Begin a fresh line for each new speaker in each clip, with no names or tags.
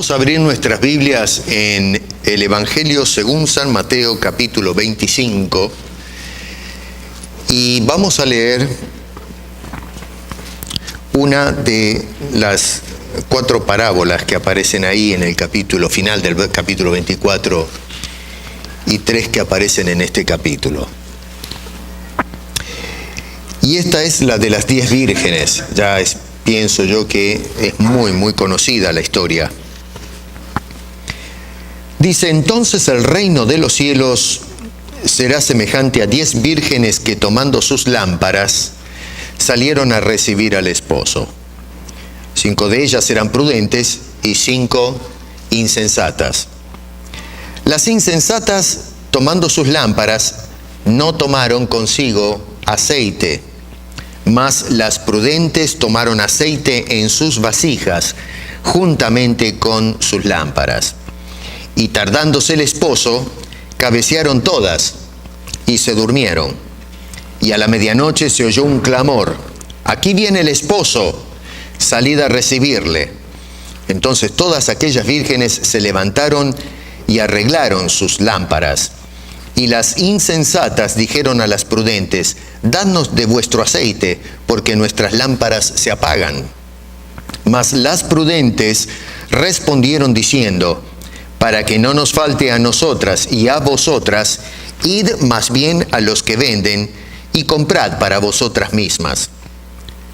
Vamos a abrir nuestras Biblias en el Evangelio según San Mateo, capítulo 25, y vamos a leer una de las 4 parábolas que aparecen ahí en el capítulo final del capítulo 24 y 3 que aparecen en este capítulo. Y esta es la de las 10 vírgenes. Pienso yo que es muy conocida la historia. Dice: entonces el reino de los cielos será semejante a 10 vírgenes que, tomando sus lámparas, salieron a recibir al esposo. 5 de ellas eran prudentes y 5 insensatas. Las insensatas, tomando sus lámparas, no tomaron consigo aceite, mas las prudentes tomaron aceite en sus vasijas, juntamente con sus lámparas. Y tardándose el esposo, cabecearon todas y se durmieron. Y a la medianoche se oyó un clamor: aquí viene el esposo, salid a recibirle. Entonces todas aquellas vírgenes se levantaron y arreglaron sus lámparas. Y las insensatas dijeron a las prudentes: dadnos de vuestro aceite, porque nuestras lámparas se apagan. Mas las prudentes respondieron diciendo: para que no nos falte a nosotras y a vosotras, id más bien a los que venden y comprad para vosotras mismas.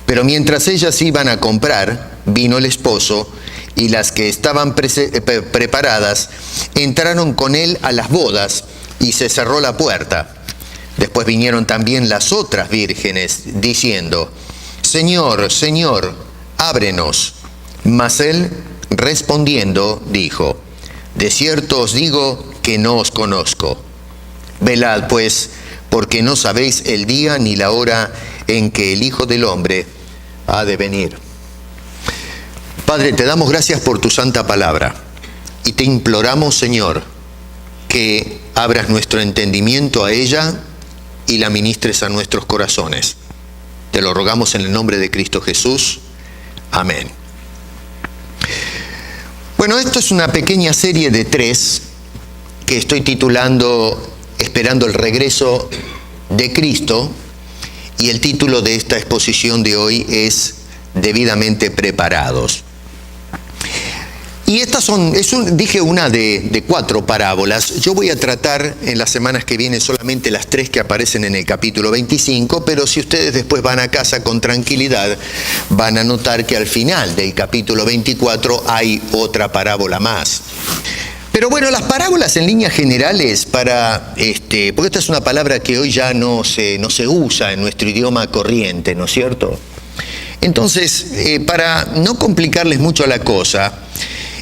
Pero mientras ellas iban a comprar, vino el esposo, y las que estaban preparadas entraron con él a las bodas, y se cerró la puerta. Después vinieron también las otras vírgenes, diciendo: Señor, Señor, ábrenos. Mas él, respondiendo, dijo: de cierto os digo que no os conozco. Velad pues, porque no sabéis el día ni la hora en que el Hijo del Hombre ha de venir. Padre, te damos gracias por tu santa palabra, y te imploramos, Señor, que abras nuestro entendimiento a ella y la ministres a nuestros corazones. Te lo rogamos en el nombre de Cristo Jesús. Amén. Bueno, esto es una pequeña serie de 3 que estoy titulando Esperando el regreso de Cristo, y el título de esta exposición de hoy es Debidamente preparados. Y estas dije una de 4 parábolas. Yo voy a tratar en las semanas que vienen solamente las 3 que aparecen en el capítulo 25, pero si ustedes después van a casa con tranquilidad, van a notar que al final del capítulo 24 hay otra parábola más. Pero bueno, las parábolas en líneas generales, porque esta es una palabra que hoy ya no se usa en nuestro idioma corriente, ¿no es cierto? Entonces, para no complicarles mucho la cosa,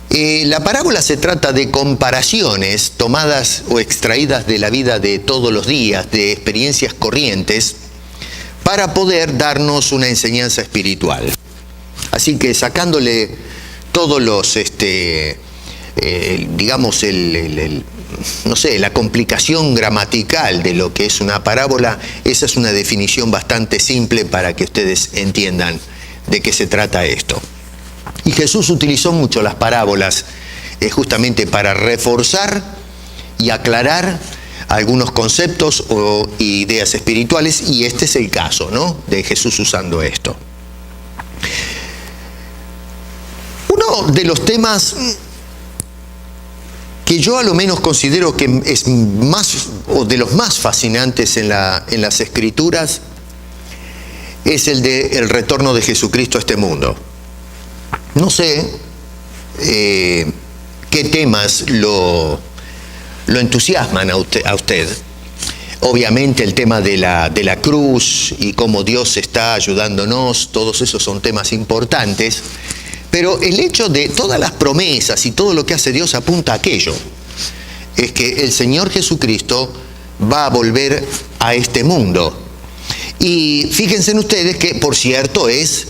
la parábola se trata de comparaciones tomadas o extraídas de la vida de todos los días, de experiencias corrientes, para poder darnos una enseñanza espiritual. Así que sacándole todos los, la complicación gramatical de lo que es una parábola, esa es una definición bastante simple para que ustedes entiendan de qué se trata esto. Y Jesús utilizó mucho las parábolas justamente para reforzar y aclarar algunos conceptos o ideas espirituales, y este es el caso, ¿no?, de Jesús usando esto. Uno de los temas que yo a lo menos considero que es más o de los más fascinantes en las Escrituras es el del retorno de Jesucristo a este mundo. No sé qué temas lo entusiasman a usted. Obviamente el tema de la cruz y cómo Dios está ayudándonos, todos esos son temas importantes. Pero el hecho de todas las promesas y todo lo que hace Dios apunta a aquello. Es que el Señor Jesucristo va a volver a este mundo. Y fíjense en ustedes que, por cierto, es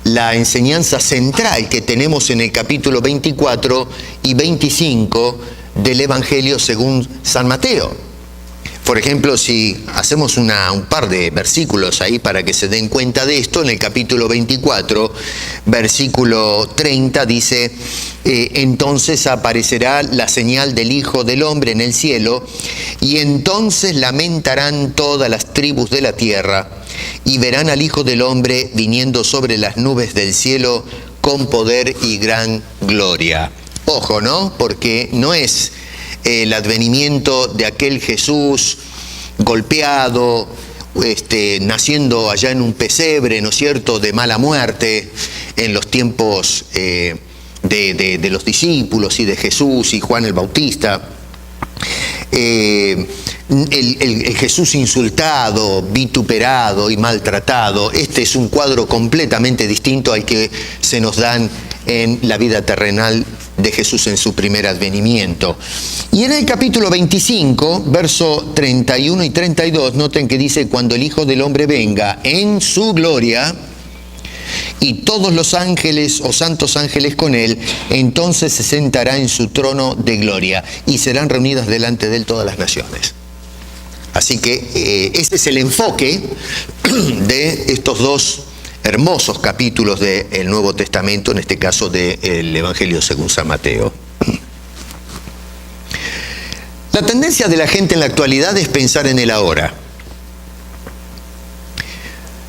la enseñanza central que tenemos en el capítulo 24 y 25 del Evangelio según San Mateo. Por ejemplo, si hacemos un par de versículos ahí para que se den cuenta de esto, en el capítulo 24, versículo 30 dice, entonces aparecerá la señal del Hijo del Hombre en el cielo, y entonces lamentarán todas las tribus de la tierra, y verán al Hijo del Hombre viniendo sobre las nubes del cielo con poder y gran gloria. Ojo, ¿no? Porque no es el advenimiento de aquel Jesús golpeado, naciendo allá en un pesebre, ¿no es cierto?, de mala muerte, en los tiempos de los discípulos y de Jesús y Juan el Bautista. El Jesús insultado, vituperado y maltratado. Este es un cuadro completamente distinto al que se nos dan en la vida terrenal de Jesús en su primer advenimiento. Y en el capítulo 25, verso 31 y 32, noten que dice, cuando el Hijo del Hombre venga en su gloria, y todos los ángeles o santos ángeles con él, entonces se sentará en su trono de gloria, y serán reunidas delante de él todas las naciones. Así que ese es el enfoque de estos dos hermosos capítulos del Nuevo Testamento, en este caso del Evangelio según San Mateo. La tendencia de la gente en la actualidad es pensar en el ahora.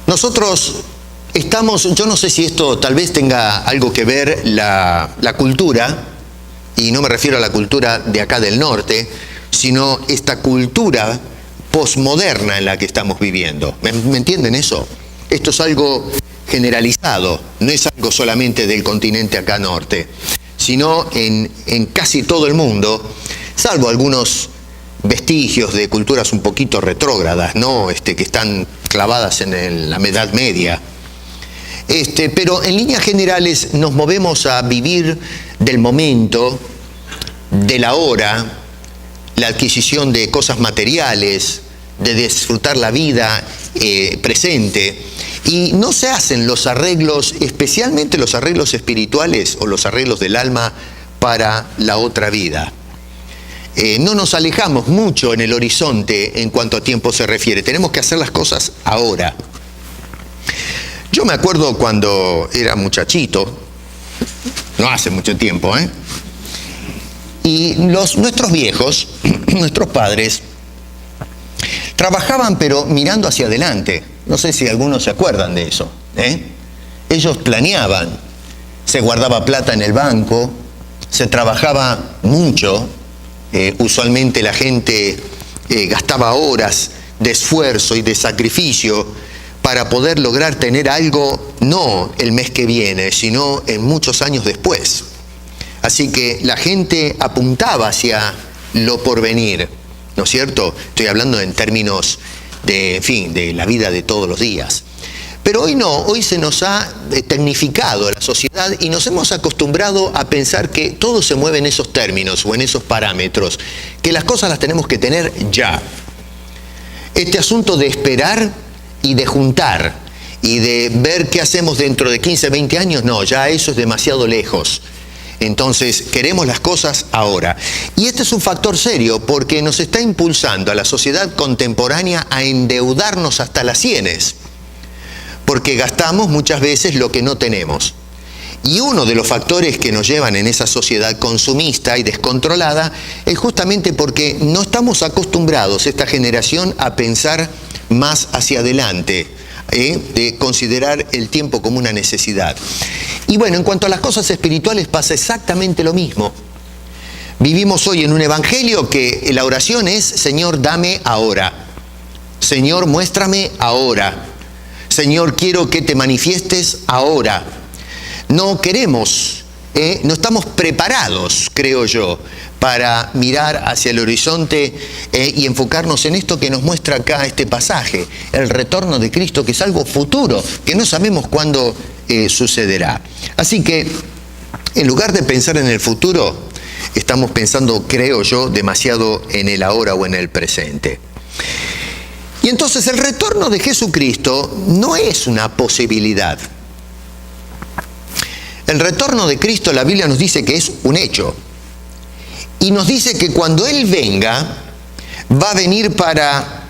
Nosotros estamos, yo no sé si esto tal vez tenga algo que ver la cultura, y no me refiero a la cultura de acá del norte, sino esta cultura posmoderna en la que estamos viviendo. ¿Me entienden eso? Esto es algo generalizado, no es algo solamente del continente acá norte, sino en casi todo el mundo, salvo algunos vestigios de culturas un poquito retrógradas, ¿no? Que están clavadas en la Edad Media. Pero en líneas generales nos movemos a vivir del momento, del ahora, la adquisición de cosas materiales, de disfrutar la vida presente, y no se hacen los arreglos, especialmente los arreglos espirituales o los arreglos del alma para la otra vida. No nos alejamos mucho en el horizonte en cuanto a tiempo se refiere. Tenemos que hacer las cosas ahora. Yo me acuerdo cuando era muchachito, no hace mucho tiempo, y nuestros viejos, nuestros padres, trabajaban pero mirando hacia adelante. No sé si algunos se acuerdan de eso. Ellos planeaban, se guardaba plata en el banco, se trabajaba mucho. Usualmente la gente gastaba horas de esfuerzo y de sacrificio para poder lograr tener algo, no el mes que viene, sino en muchos años después. Así que la gente apuntaba hacia lo porvenir, ¿no es cierto? Estoy hablando en términos de la vida de todos los días. Pero hoy no, hoy se nos ha tecnificado la sociedad y nos hemos acostumbrado a pensar que todo se mueve en esos términos o en esos parámetros, que las cosas las tenemos que tener ya. Este asunto de esperar y de juntar y de ver qué hacemos dentro de 15, 20 años, no, ya eso es demasiado lejos. Entonces, queremos las cosas ahora. Y este es un factor serio porque nos está impulsando a la sociedad contemporánea a endeudarnos hasta las sienes, porque gastamos muchas veces lo que no tenemos. Y uno de los factores que nos llevan en esa sociedad consumista y descontrolada es justamente porque no estamos acostumbrados, esta generación, a pensar más hacia adelante, de considerar el tiempo como una necesidad. Y bueno, en cuanto a las cosas espirituales pasa exactamente lo mismo. Vivimos hoy en un evangelio que la oración es: Señor, dame ahora. Señor, muéstrame ahora. Señor, quiero que te manifiestes ahora. No queremos, no estamos preparados, creo yo, para mirar hacia el horizonte y enfocarnos en esto que nos muestra acá este pasaje, el retorno de Cristo, que es algo futuro, que no sabemos cuándo sucederá. Así que, en lugar de pensar en el futuro, estamos pensando, creo yo, demasiado en el ahora o en el presente. Y entonces el retorno de Jesucristo no es una posibilidad. El retorno de Cristo, la Biblia nos dice que es un hecho. Y nos dice que cuando Él venga, va a venir para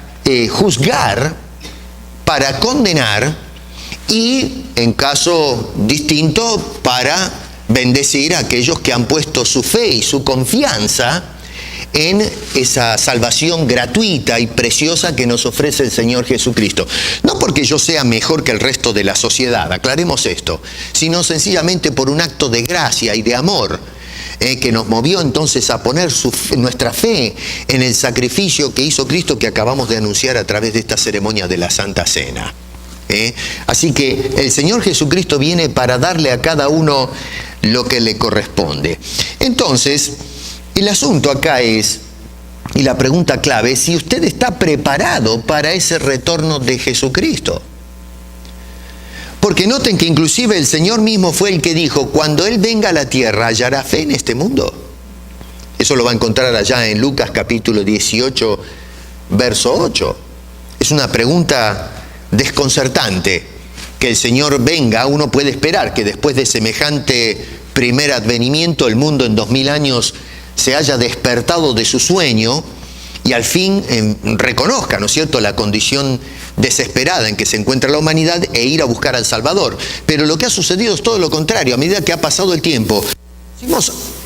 juzgar, para condenar y, en caso distinto, para bendecir a aquellos que han puesto su fe y su confianza en esa salvación gratuita y preciosa que nos ofrece el Señor Jesucristo. No porque yo sea mejor que el resto de la sociedad, aclaremos esto, sino sencillamente por un acto de gracia y de amor que nos movió entonces a poner nuestra fe en el sacrificio que hizo Cristo, que acabamos de anunciar a través de esta ceremonia de la Santa Cena. Así que el Señor Jesucristo viene para darle a cada uno lo que le corresponde. Entonces, el asunto acá es, y la pregunta clave es, si usted está preparado para ese retorno de Jesucristo. Porque noten que inclusive el Señor mismo fue el que dijo, cuando Él venga a la tierra, ¿hallará fe en este mundo? Eso lo va a encontrar allá en Lucas capítulo 18, verso 8. Es una pregunta desconcertante. Que el Señor venga, uno puede esperar que después de semejante primer advenimiento, el mundo en 2000 años se haya despertado de su sueño y al fin reconozca, ¿no es cierto?, la condición desesperada en que se encuentra la humanidad e ir a buscar al Salvador. Pero lo que ha sucedido es todo lo contrario. A medida que ha pasado el tiempo,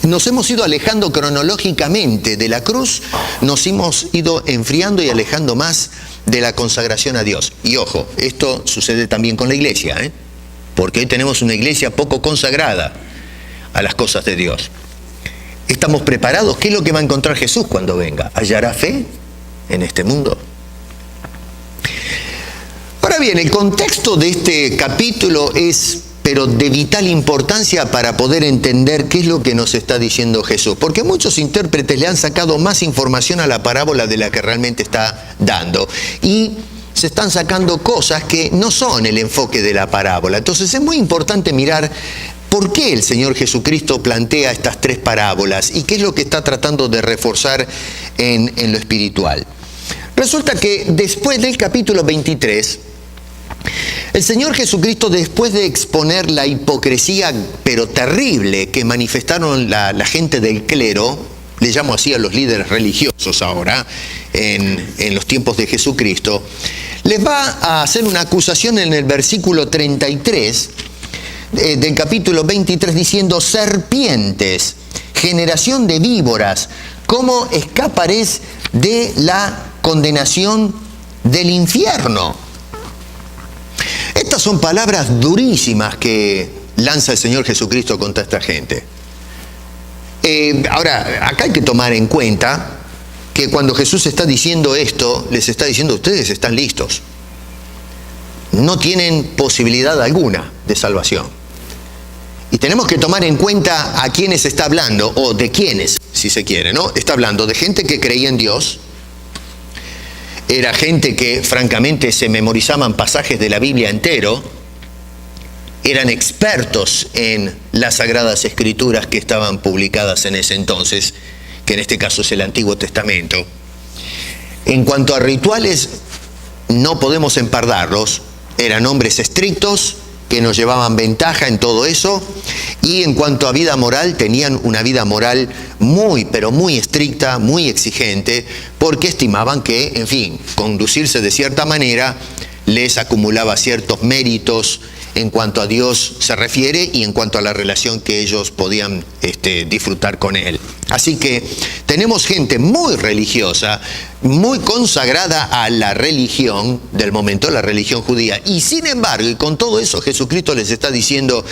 nos hemos ido alejando cronológicamente de la cruz, nos hemos ido enfriando y alejando más de la consagración a Dios. Y ojo, esto sucede también con la iglesia, porque hoy tenemos una iglesia poco consagrada a las cosas de Dios. ¿Estamos preparados? ¿Qué es lo que va a encontrar Jesús cuando venga? ¿Hallará fe en este mundo? Ahora bien, el contexto de este capítulo es, pero de vital importancia para poder entender qué es lo que nos está diciendo Jesús. Porque muchos intérpretes le han sacado más información a la parábola de la que realmente está dando. Y se están sacando cosas que no son el enfoque de la parábola. Entonces es muy importante mirar por qué el Señor Jesucristo plantea estas tres parábolas y qué es lo que está tratando de reforzar en lo espiritual. Resulta que después del capítulo 23, el Señor Jesucristo, después de exponer la hipocresía, pero terrible, que manifestaron la gente del clero, le llamo así a los líderes religiosos ahora, en los tiempos de Jesucristo, les va a hacer una acusación en el versículo 33 del capítulo 23, diciendo: serpientes, generación de víboras, ¿cómo escaparéis de la condenación del infierno? Estas son palabras durísimas que lanza el Señor Jesucristo contra esta gente. Ahora, acá hay que tomar en cuenta que cuando Jesús está diciendo esto, les está diciendo: ustedes están listos. No tienen posibilidad alguna de salvación. Y tenemos que tomar en cuenta a quiénes está hablando, o de quiénes, si se quiere, ¿no? Está hablando de gente que creía en Dios. Era gente que francamente se memorizaban pasajes de la Biblia entero, eran expertos en las Sagradas Escrituras que estaban publicadas en ese entonces, que en este caso es el Antiguo Testamento. En cuanto a rituales, no podemos empardarlos, eran hombres estrictos que nos llevaban ventaja en todo eso, y en cuanto a vida moral, tenían una vida moral muy, pero muy estricta, muy exigente, porque estimaban que, en fin, conducirse de cierta manera les acumulaba ciertos méritos en cuanto a Dios se refiere y en cuanto a la relación que ellos podían disfrutar con Él. Así que tenemos gente muy religiosa, muy consagrada a la religión del momento, la religión judía. Y sin embargo, y con todo eso, Jesucristo les está diciendo,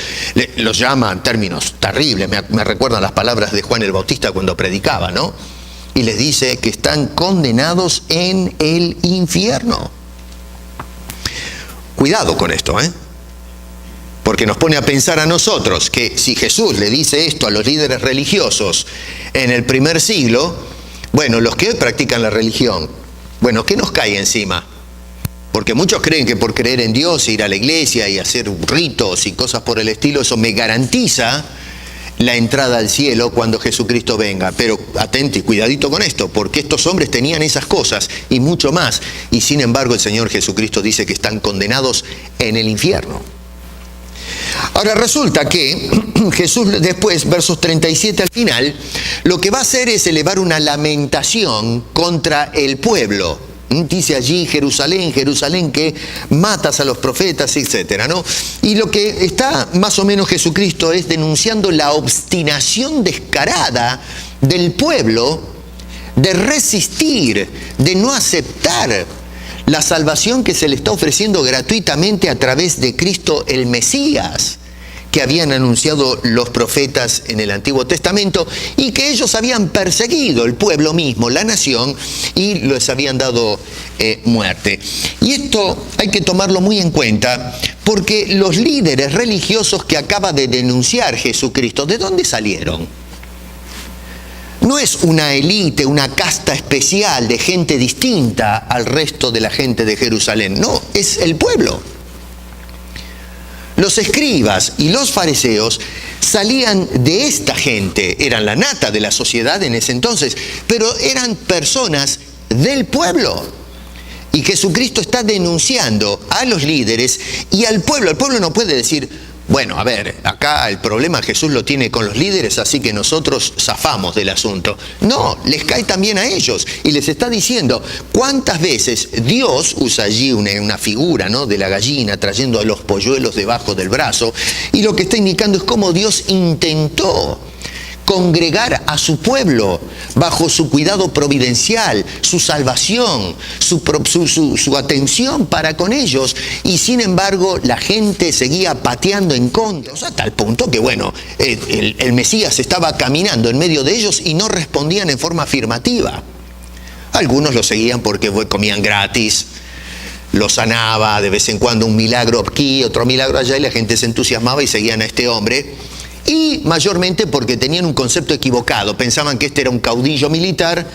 los llama en términos terribles, me recuerdan las palabras de Juan el Bautista cuando predicaba, ¿no? Y les dice que están condenados en el infierno. Cuidado con esto, porque nos pone a pensar a nosotros que si Jesús le dice esto a los líderes religiosos en el primer siglo, bueno, los que hoy practican la religión, bueno, ¿qué nos cae encima? Porque muchos creen que por creer en Dios, ir a la iglesia y hacer ritos y cosas por el estilo, eso me garantiza la entrada al cielo cuando Jesucristo venga. Pero atento y cuidadito con esto, porque estos hombres tenían esas cosas y mucho más, y sin embargo el Señor Jesucristo dice que están condenados en el infierno. Ahora resulta que Jesús después, versos 37 al final, lo que va a hacer es elevar una lamentación contra el pueblo. Dice allí: Jerusalén, Jerusalén, que matas a los profetas, etcétera, ¿no? Y lo que está más o menos Jesucristo es denunciando la obstinación descarada del pueblo de resistir, de no aceptar la salvación que se le está ofreciendo gratuitamente a través de Cristo el Mesías, que habían anunciado los profetas en el Antiguo Testamento y que ellos habían perseguido, el pueblo mismo, la nación, y les habían dado muerte. Y esto hay que tomarlo muy en cuenta, porque los líderes religiosos que acaba de denunciar Jesucristo, ¿de dónde salieron? No es una élite, una casta especial de gente distinta al resto de la gente de Jerusalén. No, es el pueblo. Los escribas y los fariseos salían de esta gente, eran la nata de la sociedad en ese entonces, pero eran personas del pueblo. Y Jesucristo está denunciando a los líderes y al pueblo. El pueblo no puede decir: bueno, a ver, acá el problema Jesús lo tiene con los líderes, así que nosotros zafamos del asunto. No, les cae también a ellos y les está diciendo cuántas veces Dios usa allí una figura, ¿no?, de la gallina trayendo a los polluelos debajo del brazo, y lo que está indicando es cómo Dios intentó congregar a su pueblo bajo su cuidado providencial, su salvación, su atención para con ellos, y sin embargo la gente seguía pateando en contra, a tal punto que bueno, el Mesías estaba caminando en medio de ellos y no respondían en forma afirmativa. Algunos lo seguían porque comían gratis, lo sanaba, de vez en cuando un milagro aquí, otro milagro allá, y la gente se entusiasmaba y seguían a este hombre. Y mayormente porque tenían un concepto equivocado, pensaban que este era un caudillo militar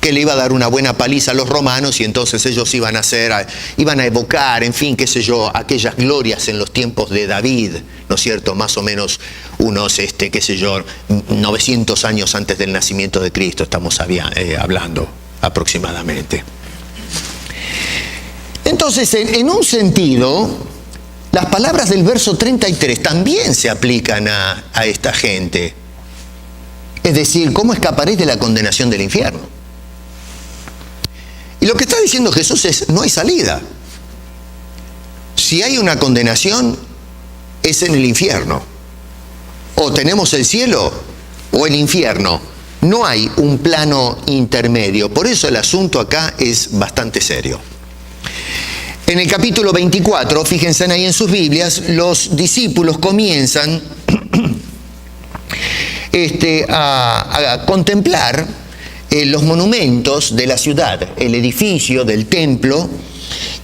que le iba a dar una buena paliza a los romanos, y entonces ellos iban a evocar, en fin, qué sé yo, aquellas glorias en los tiempos de David, ¿no es cierto? Más o menos unos, qué sé yo, 900 años antes del nacimiento de Cristo estamos hablando aproximadamente. Entonces, en un sentido, las palabras del verso 33 también se aplican a esta gente. Es decir, ¿cómo escaparéis de la condenación del infierno? Y lo que está diciendo Jesús es: no hay salida. Si hay una condenación, es en el infierno. O tenemos el cielo o el infierno. No hay un plano intermedio. Por eso el asunto acá es bastante serio. En el capítulo 24, fíjense ahí en sus Biblias, los discípulos comienzan a contemplar los monumentos de la ciudad, el edificio del templo,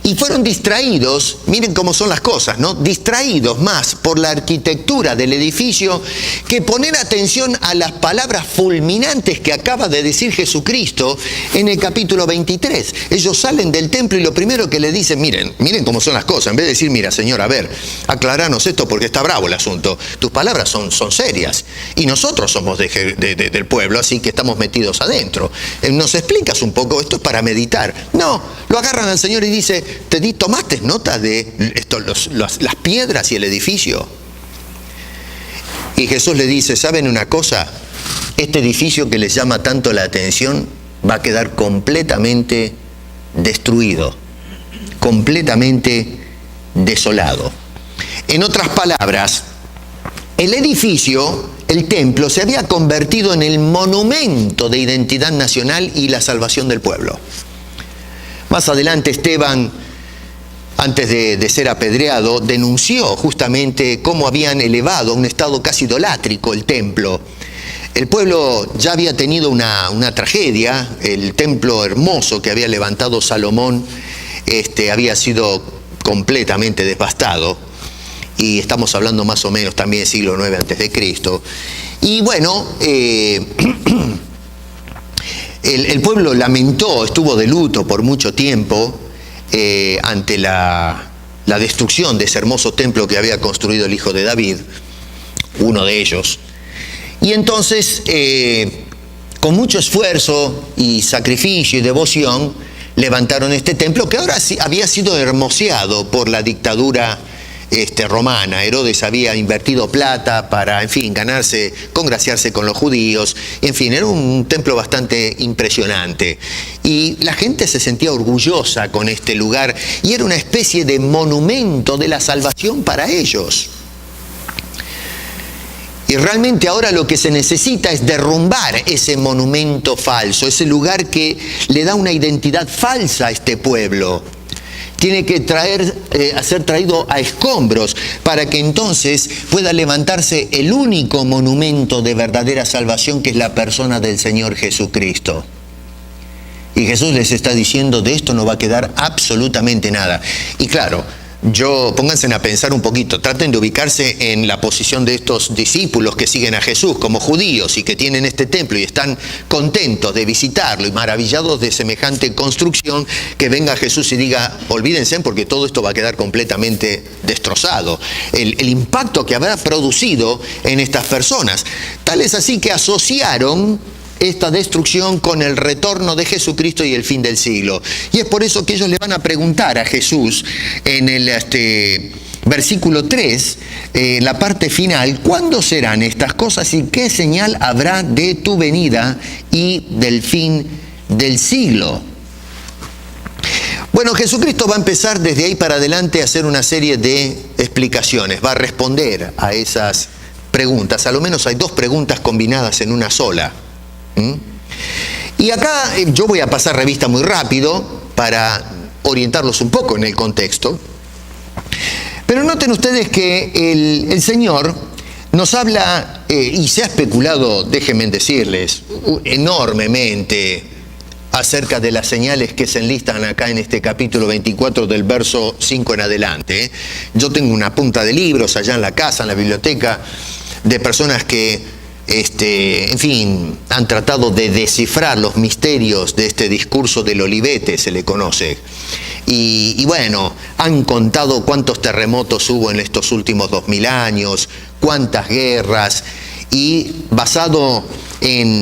y fueron distraídos, miren cómo son las cosas, ¿no? Distraídos más por la arquitectura del edificio que poner atención a las palabras fulminantes que acaba de decir Jesucristo en el capítulo 23. Ellos salen del templo y lo primero que le dicen: miren cómo son las cosas. En vez de decir: mira, Señor, a ver, aclaranos esto porque está bravo el asunto. Tus palabras son serias y nosotros somos del pueblo, así que estamos metidos adentro. ¿Nos explicas un poco? Esto es para meditar. No, lo agarran al Señor y dice: ¿tomaste nota de las piedras y el edificio? Y Jesús le dice: ¿saben una cosa? Este edificio que les llama tanto la atención va a quedar completamente destruido, completamente desolado. En otras palabras, el edificio, el templo, se había convertido en el monumento de identidad nacional y la salvación del pueblo. Más adelante Esteban, antes de ser apedreado, denunció justamente cómo habían elevado a un estado casi idolátrico el templo. El pueblo ya había tenido una tragedia. El templo hermoso que había levantado Salomón había sido completamente devastado. Y estamos hablando más o menos también del siglo IX a.C. Y bueno, el pueblo lamentó, estuvo de luto por mucho tiempo ante la destrucción de ese hermoso templo que había construido el hijo de David, uno de ellos. Y entonces, con mucho esfuerzo y sacrificio y devoción, levantaron este templo que ahora sí había sido hermoseado por la dictadura romana. Herodes había invertido plata para, en fin, congraciarse con los judíos. En fin, era un templo bastante impresionante. Y la gente se sentía orgullosa con este lugar y era una especie de monumento de la salvación para ellos. Y realmente ahora lo que se necesita es derrumbar ese monumento falso, ese lugar que le da una identidad falsa a este pueblo. Tiene que ser traído a escombros para que entonces pueda levantarse el único monumento de verdadera salvación, que es la persona del Señor Jesucristo. Y Jesús les está diciendo, de esto no va a quedar absolutamente nada. Y claro, pónganse a pensar un poquito, traten de ubicarse en la posición de estos discípulos que siguen a Jesús como judíos y que tienen este templo y están contentos de visitarlo y maravillados de semejante construcción, que venga Jesús y diga, olvídense porque todo esto va a quedar completamente destrozado. El impacto que habrá producido en estas personas. Tal es así que asociaron esta destrucción con el retorno de Jesucristo y el fin del siglo. Y es por eso que ellos le van a preguntar a Jesús en el versículo 3, la parte final, ¿cuándo serán estas cosas y qué señal habrá de tu venida y del fin del siglo? Bueno, Jesucristo va a empezar desde ahí para adelante a hacer una serie de explicaciones, va a responder a esas preguntas. A lo menos hay dos preguntas combinadas en una sola. Y acá yo voy a pasar revista muy rápido para orientarlos un poco en el contexto. Pero noten ustedes que el Señor nos habla, y se ha especulado, déjenme decirles, enormemente acerca de las señales que se enlistan acá en este capítulo 24 del verso 5 en adelante. Yo tengo una punta de libros allá en la casa, en la biblioteca, de personas que en fin, han tratado de descifrar los misterios de este discurso del Olivete, se le conoce. Y bueno, han contado cuántos terremotos hubo en estos últimos 2000 años, cuántas guerras, y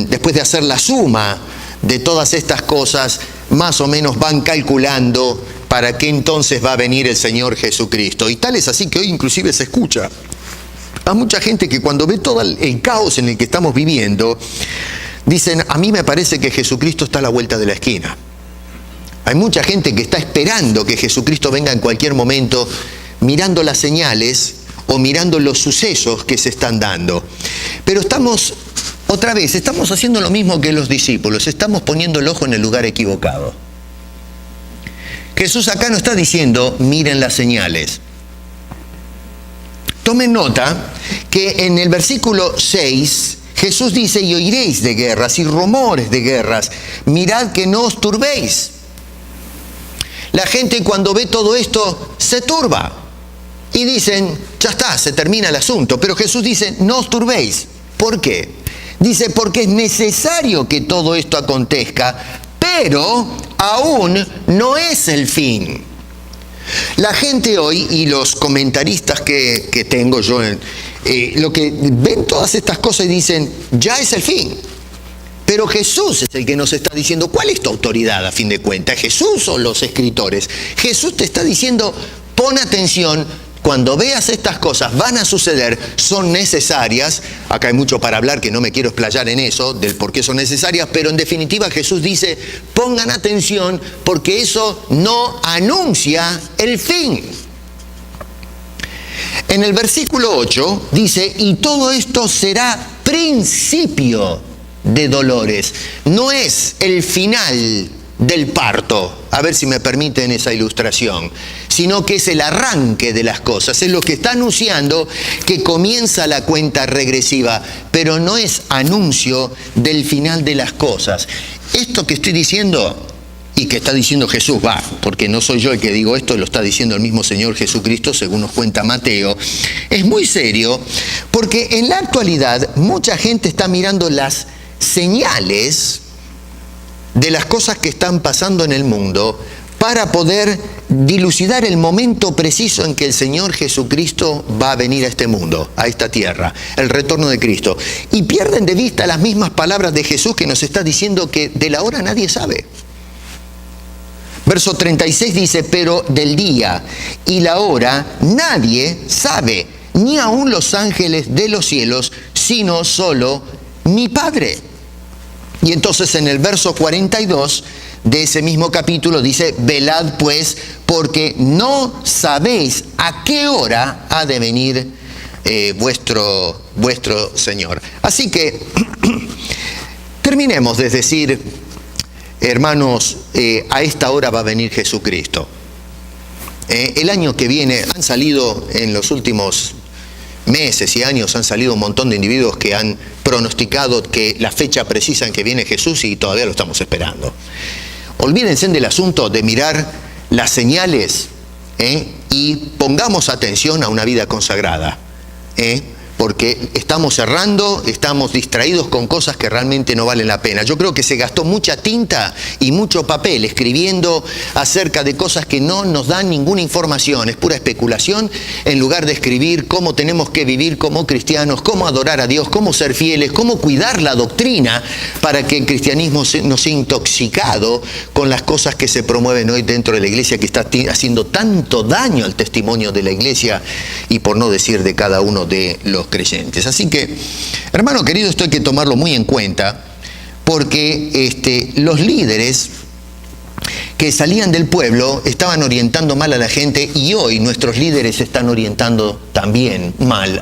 después de hacer la suma de todas estas cosas, más o menos van calculando para qué entonces va a venir el Señor Jesucristo. Y tal es así que hoy inclusive se escucha a mucha gente que cuando ve todo el caos en el que estamos viviendo, dicen, a mí me parece que Jesucristo está a la vuelta de la esquina. Hay mucha gente que está esperando que Jesucristo venga en cualquier momento, mirando las señales o mirando los sucesos que se están dando. Pero estamos haciendo lo mismo que los discípulos, estamos poniendo el ojo en el lugar equivocado. Jesús acá no está diciendo, miren las señales. Tomen nota que en el versículo 6 Jesús dice, y oiréis de guerras y rumores de guerras, mirad que no os turbéis. La gente cuando ve todo esto se turba y dicen, ya está, se termina el asunto. Pero Jesús dice, no os turbéis. ¿Por qué? Dice, porque es necesario que todo esto acontezca, pero aún no es el fin. La gente hoy, y los comentaristas que tengo yo, lo que ven todas estas cosas y dicen, ya es el fin. Pero Jesús es el que nos está diciendo, ¿cuál es tu autoridad a fin de cuentas? ¿Jesús o los escritores? Jesús te está diciendo, pon atención, cuando veas estas cosas van a suceder, son necesarias. Acá hay mucho para hablar que no me quiero explayar en eso, del por qué son necesarias, pero en definitiva Jesús dice, pongan atención porque eso no anuncia el fin. En el versículo 8 dice, y todo esto será principio de dolores. No es el final del parto, a ver si me permiten esa ilustración, sino que es el arranque de las cosas, es lo que está anunciando que comienza la cuenta regresiva, pero no es anuncio del final de las cosas. Esto que estoy diciendo y que está diciendo Jesús, porque no soy yo el que digo esto, lo está diciendo el mismo Señor Jesucristo, según nos cuenta Mateo, es muy serio, porque en la actualidad mucha gente está mirando las señales de las cosas que están pasando en el mundo para poder dilucidar el momento preciso en que el Señor Jesucristo va a venir a este mundo, a esta tierra, el retorno de Cristo. Y pierden de vista las mismas palabras de Jesús que nos está diciendo que de la hora nadie sabe. Verso 36 dice, pero del día y la hora nadie sabe, ni aun los ángeles de los cielos, sino solo mi Padre. Y entonces en el verso 42 de ese mismo capítulo dice, velad pues, porque no sabéis a qué hora ha de venir vuestro Señor. Así que terminemos de decir, hermanos, a esta hora va a venir Jesucristo. El año que viene han salido, en los últimos meses y años, han salido un montón de individuos que han pronosticado que la fecha precisa en que viene Jesús y todavía lo estamos esperando. Olvídense del asunto de mirar las señales y pongamos atención a una vida consagrada. Porque estamos cerrando, estamos distraídos con cosas que realmente no valen la pena. Yo creo que se gastó mucha tinta y mucho papel escribiendo acerca de cosas que no nos dan ninguna información, es pura especulación, en lugar de escribir cómo tenemos que vivir como cristianos, cómo adorar a Dios, cómo ser fieles, cómo cuidar la doctrina para que el cristianismo no sea intoxicado con las cosas que se promueven hoy dentro de la iglesia, que está haciendo tanto daño al testimonio de la iglesia y por no decir de cada uno de los creyentes. Así que, hermano querido, esto hay que tomarlo muy en cuenta, porque los líderes que salían del pueblo estaban orientando mal a la gente, y hoy nuestros líderes están orientando también mal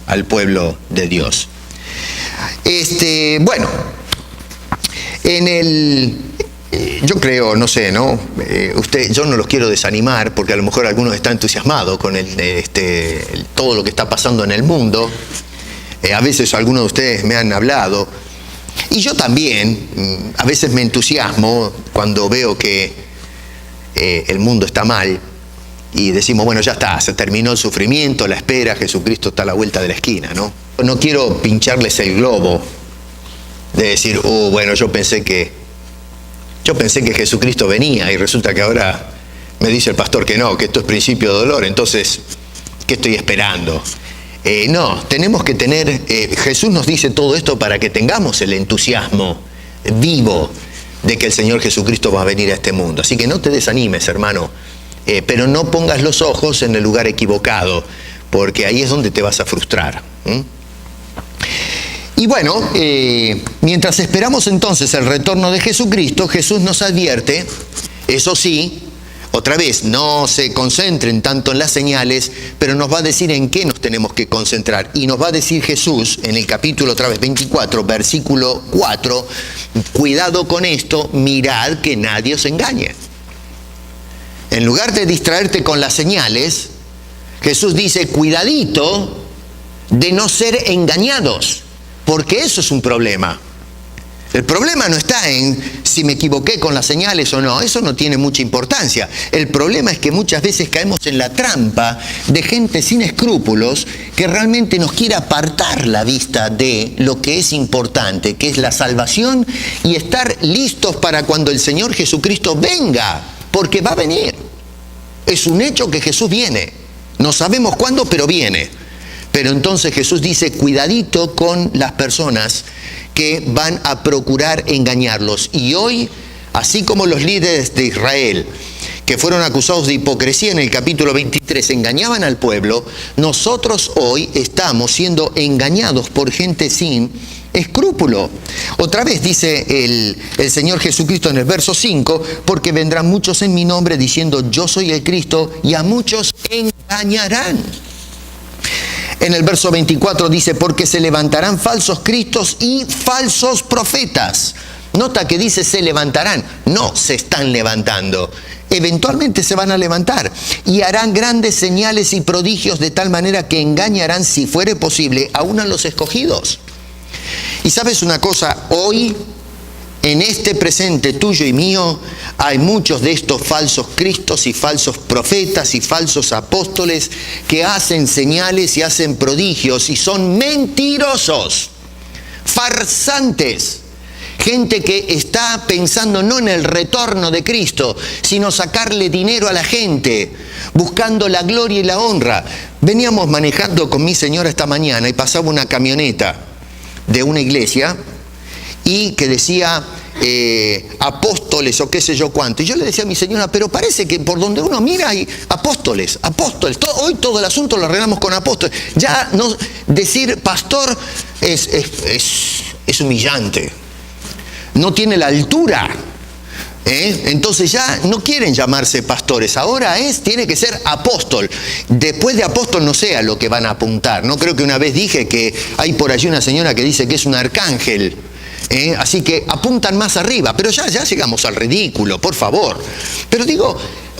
al pueblo de Dios. Bueno, yo creo, no sé, ¿no? Yo no los quiero desanimar, porque a lo mejor algunos están entusiasmados con todo lo que está pasando en el mundo. A veces algunos de ustedes me han hablado. Y yo también, a veces me entusiasmo cuando veo que el mundo está mal. Y decimos, bueno, ya está, se terminó el sufrimiento, la espera, Jesucristo está a la vuelta de la esquina, ¿no? No quiero pincharles el globo de decir, bueno, yo pensé que Jesucristo venía y resulta que ahora me dice el pastor que no, que esto es principio de dolor, entonces, ¿qué estoy esperando? No, tenemos que tener, Jesús nos dice todo esto para que tengamos el entusiasmo vivo de que el Señor Jesucristo va a venir a este mundo. Así que no te desanimes, hermano, pero no pongas los ojos en el lugar equivocado, porque ahí es donde te vas a frustrar. Y bueno, mientras esperamos entonces el retorno de Jesucristo, Jesús nos advierte, eso sí, otra vez, no se concentren tanto en las señales, pero nos va a decir en qué nos tenemos que concentrar. Y nos va a decir Jesús en el capítulo otra vez 24, versículo 4, cuidado con esto, mirad que nadie os engañe. En lugar de distraerte con las señales, Jesús dice, cuidadito de no ser engañados. Porque eso es un problema. El problema no está en si me equivoqué con las señales o no. Eso no tiene mucha importancia. El problema es que muchas veces caemos en la trampa de gente sin escrúpulos que realmente nos quiere apartar la vista de lo que es importante, que es la salvación, y estar listos para cuando el Señor Jesucristo venga. Porque va a venir. Es un hecho que Jesús viene. No sabemos cuándo, pero viene. Pero entonces Jesús dice, cuidadito con las personas que van a procurar engañarlos. Y hoy, así como los líderes de Israel, que fueron acusados de hipocresía en el capítulo 23, engañaban al pueblo, nosotros hoy estamos siendo engañados por gente sin escrúpulo. Otra vez dice el Señor Jesucristo en el verso 5, porque vendrán muchos en mi nombre diciendo, yo soy el Cristo, y a muchos engañarán. En el verso 24 dice, porque se levantarán falsos cristos y falsos profetas. Nota que dice se levantarán. No, se están levantando. Eventualmente se van a levantar. Y harán grandes señales y prodigios de tal manera que engañarán, si fuere posible, aún a los escogidos. Y sabes una cosa, hoy, en este presente tuyo y mío, hay muchos de estos falsos cristos y falsos profetas y falsos apóstoles que hacen señales y hacen prodigios y son mentirosos, farsantes. Gente que está pensando no en el retorno de Cristo, sino sacarle dinero a la gente, buscando la gloria y la honra. Veníamos manejando con mi señora esta mañana y pasaba una camioneta de una iglesia y que decía apóstoles o qué sé yo cuánto. Y yo le decía a mi señora, pero parece que por donde uno mira hay apóstoles. Hoy todo el asunto lo arreglamos con apóstoles. Ya no decir pastor es humillante. No tiene la altura. Entonces ya no quieren llamarse pastores, ahora tiene que ser apóstol. Después de apóstol no sé a lo que van a apuntar. No creo que una vez dije que hay por allí una señora que dice que es un arcángel. Así que apuntan más arriba, pero ya llegamos al ridículo, por favor. Pero digo,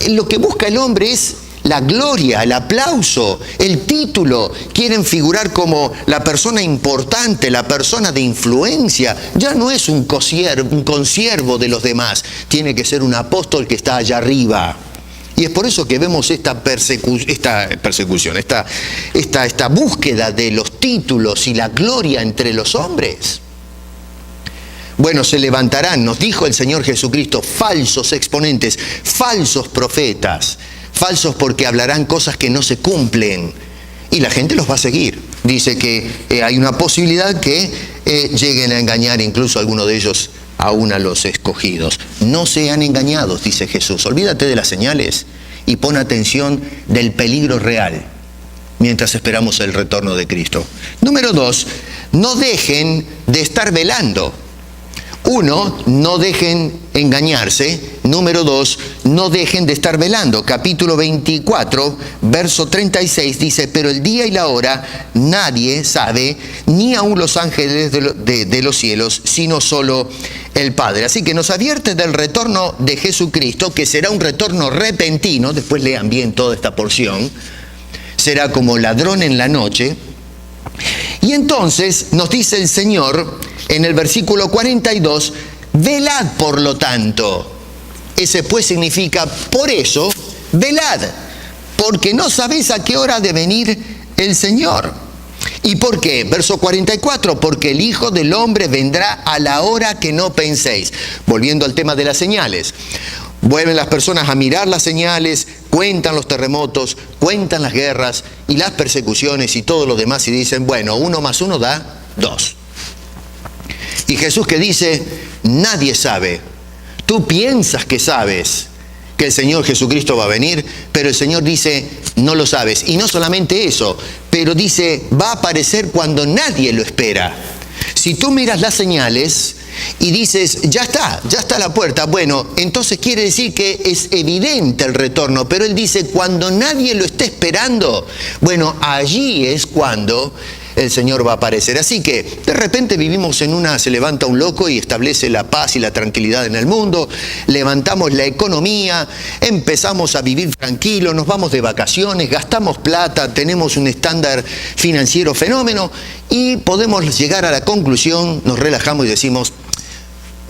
lo que busca el hombre es la gloria, el aplauso, el título. Quieren figurar como la persona importante, la persona de influencia. Ya no es un consiervo de los demás. Tiene que ser un apóstol que está allá arriba. Y es por eso que vemos esta búsqueda de los títulos y la gloria entre los hombres. Bueno, se levantarán, nos dijo el Señor Jesucristo, falsos exponentes, falsos profetas. Falsos porque hablarán cosas que no se cumplen y la gente los va a seguir. Dice que hay una posibilidad que lleguen a engañar incluso algunos de ellos aún a los escogidos. No sean engañados, dice Jesús. Olvídate de las señales y pon atención del peligro real mientras esperamos el retorno de Cristo. Número 2, no dejen de estar velando. 1, no dejen engañarse. Número 2, no dejen de estar velando. Capítulo 24, verso 36 dice, pero el día y la hora nadie sabe, ni aun los ángeles de los cielos, sino solo el Padre. Así que nos advierte del retorno de Jesucristo, que será un retorno repentino. Después lean bien toda esta porción. Será como ladrón en la noche. Y entonces nos dice el Señor en el versículo 42, velad por lo tanto. Ese pues significa, por eso, velad, porque no sabéis a qué hora ha de venir el Señor. ¿Y por qué? Verso 44, porque el Hijo del Hombre vendrá a la hora que no penséis. Volviendo al tema de las señales. Vuelven las personas a mirar las señales, cuentan los terremotos, cuentan las guerras y las persecuciones y todo lo demás y dicen, bueno, 1 más 1 da 2. Y Jesús que dice, nadie sabe. Tú piensas que sabes que el Señor Jesucristo va a venir, pero el Señor dice, no lo sabes. Y no solamente eso, pero dice, va a aparecer cuando nadie lo espera. Si tú miras las señales y dices, ya está a la puerta, bueno, entonces quiere decir que es evidente el retorno, pero Él dice, cuando nadie lo esté esperando, bueno, allí es cuando el Señor va a aparecer. Así que de repente se levanta un loco y establece la paz y la tranquilidad en el mundo, levantamos la economía, empezamos a vivir tranquilos, nos vamos de vacaciones, gastamos plata, tenemos un estándar financiero fenómeno y podemos llegar a la conclusión, nos relajamos y decimos,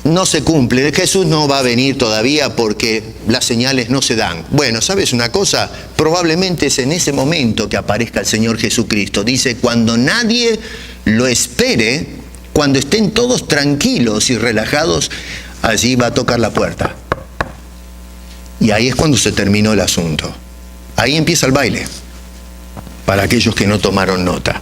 no se cumple, Jesús no va a venir todavía porque las señales no se dan. Bueno, ¿sabes una cosa? Probablemente es en ese momento que aparezca el Señor Jesucristo. Dice, cuando nadie lo espere, cuando estén todos tranquilos y relajados, allí va a tocar la puerta. Y ahí es cuando se terminó el asunto. Ahí empieza el baile, para aquellos que no tomaron nota.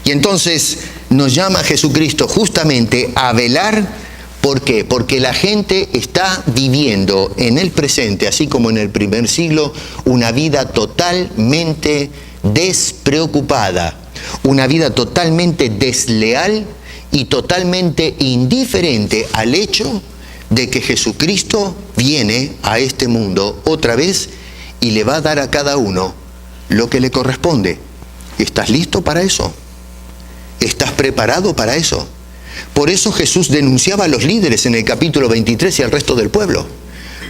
Y entonces nos llama Jesucristo justamente a velar. ¿Por qué? Porque la gente está viviendo en el presente, así como en el primer siglo, una vida totalmente despreocupada, una vida totalmente desleal y totalmente indiferente al hecho de que Jesucristo viene a este mundo otra vez y le va a dar a cada uno lo que le corresponde. ¿Estás listo para eso? ¿Estás preparado para eso? Por eso Jesús denunciaba a los líderes en el capítulo 23 y al resto del pueblo,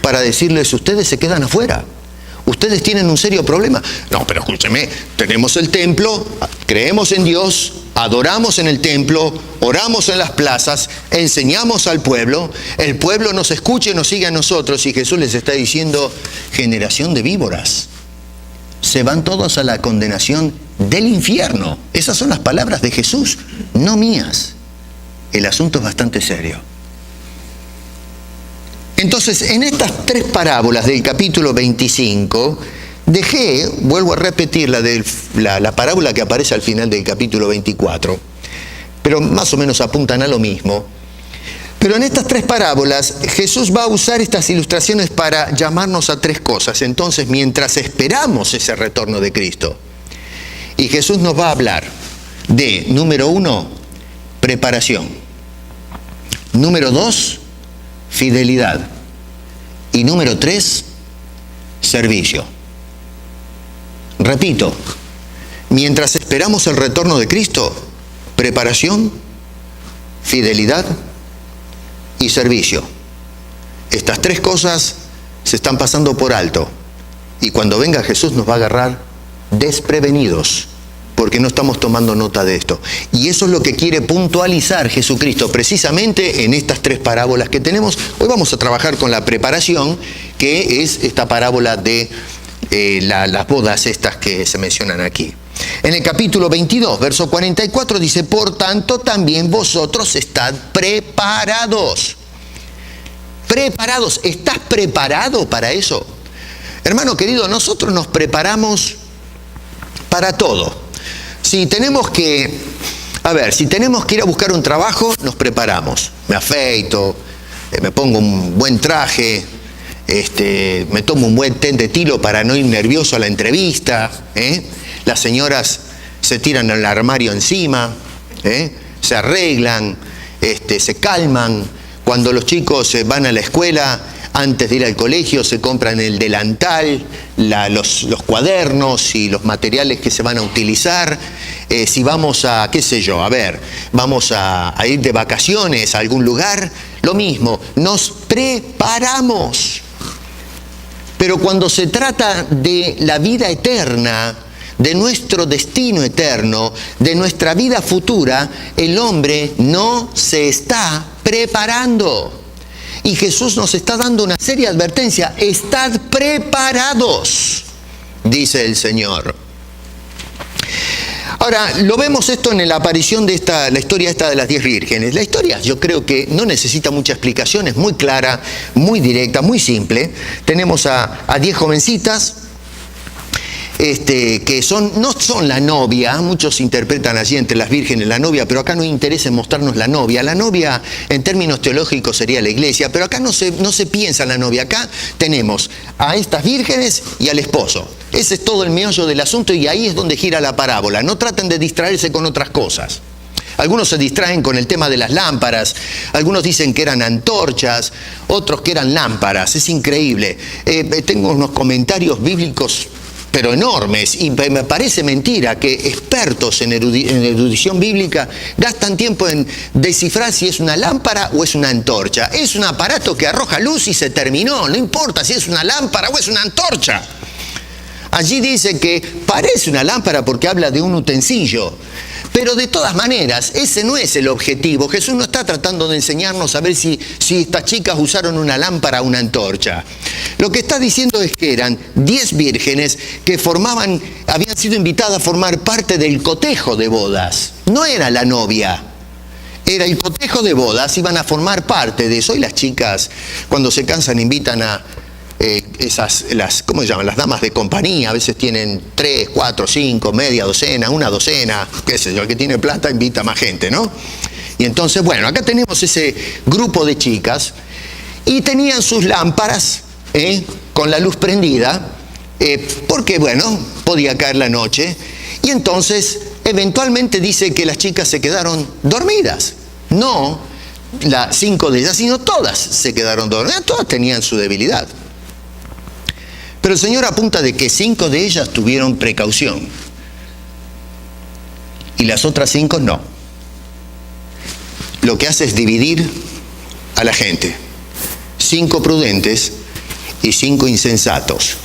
para decirles, ustedes se quedan afuera, ustedes tienen un serio problema. No, pero escúcheme, tenemos el templo, creemos en Dios, adoramos en el templo, oramos en las plazas, enseñamos al pueblo, el pueblo nos escucha y nos sigue a nosotros, y Jesús les está diciendo, generación de víboras, se van todos a la condenación del infierno. Esas son las palabras de Jesús, no mías. El asunto es bastante serio. Entonces, en estas 3 parábolas del capítulo 25, vuelvo a repetir la parábola que aparece al final del capítulo 24, pero más o menos apuntan a lo mismo. Pero en estas tres parábolas, Jesús va a usar estas ilustraciones para llamarnos a tres cosas. Entonces, mientras esperamos ese retorno de Cristo, y Jesús nos va a hablar de, número 1, preparación. Número 2, fidelidad. Y número 3, servicio. Repito, mientras esperamos el retorno de Cristo, preparación, fidelidad y servicio. Estas tres cosas se están pasando por alto. Y cuando venga Jesús nos va a agarrar desprevenidos, porque no estamos tomando nota de esto. Y eso es lo que quiere puntualizar Jesucristo, precisamente en estas tres parábolas que tenemos. Hoy vamos a trabajar con la preparación, que es esta parábola de las bodas estas que se mencionan aquí. En el capítulo 22, verso 44 dice: por tanto también vosotros estad preparados. Preparados. ¿Estás preparado para eso? Hermano querido, nosotros nos preparamos para todo. Si tenemos que ir a buscar un trabajo, nos preparamos. Me afeito, me pongo un buen traje, me tomo un buen té de tilo para no ir nervioso a la entrevista. Las señoras se tiran el armario encima, se arreglan, se calman. Cuando los chicos van a la escuela, antes de ir al colegio, se compran el delantal, los cuadernos y los materiales que se van a utilizar. Si vamos a, vamos a ir de vacaciones a algún lugar, lo mismo, nos preparamos. Pero cuando se trata de la vida eterna, de nuestro destino eterno, de nuestra vida futura, el hombre no se está preparando. Y Jesús nos está dando una seria advertencia: estad preparados, dice el Señor. Ahora, lo vemos esto en la aparición de la historia esta de las 10 vírgenes. La historia, yo creo que no necesita mucha explicación, es muy clara, muy directa, muy simple. Tenemos a 10 jovencitas, que no son la novia. Muchos interpretan allí entre las vírgenes la novia, pero acá no interesa mostrarnos la novia. La novia, en términos teológicos, sería la iglesia, pero acá no se piensa en la novia. Acá tenemos a estas vírgenes y al esposo. Ese es todo el meollo del asunto, y ahí es donde gira la parábola. No traten de distraerse con otras cosas. Algunos se distraen con el tema de las lámparas, algunos dicen que eran antorchas, otros que eran lámparas. Es increíble. Tengo unos comentarios bíblicos pero enormes, y me parece mentira que expertos en erudición bíblica gastan tiempo en descifrar si es una lámpara o es una antorcha. Es un aparato que arroja luz y se terminó, no importa si es una lámpara o es una antorcha. Allí dice que parece una lámpara porque habla de un utensilio, pero de todas maneras ese no es el objetivo. Jesús no está tratando de enseñarnos a ver si estas chicas usaron una lámpara o una antorcha. Lo que está diciendo es que eran 10 vírgenes que habían sido invitadas a formar parte del cotejo de bodas. No era la novia, era el cotejo de bodas, iban a formar parte de eso. Y las chicas, cuando se cansan, invitan a ¿cómo se llaman? Las damas de compañía. A veces tienen 3, 4, 5, media docena, una docena, qué sé yo. El que tiene plata invita a más gente, ¿no? Y entonces, bueno, acá tenemos ese grupo de chicas, y tenían sus lámparas, con la luz prendida, porque, bueno, podía caer la noche. Y entonces, eventualmente dice que las chicas se quedaron dormidas. No 5 de ellas, sino todas se quedaron dormidas. Todas tenían su debilidad. Pero el Señor apunta de que 5 de ellas tuvieron precaución y las otras 5 no. Lo que hace es dividir a la gente. 5 prudentes y 5 insensatos,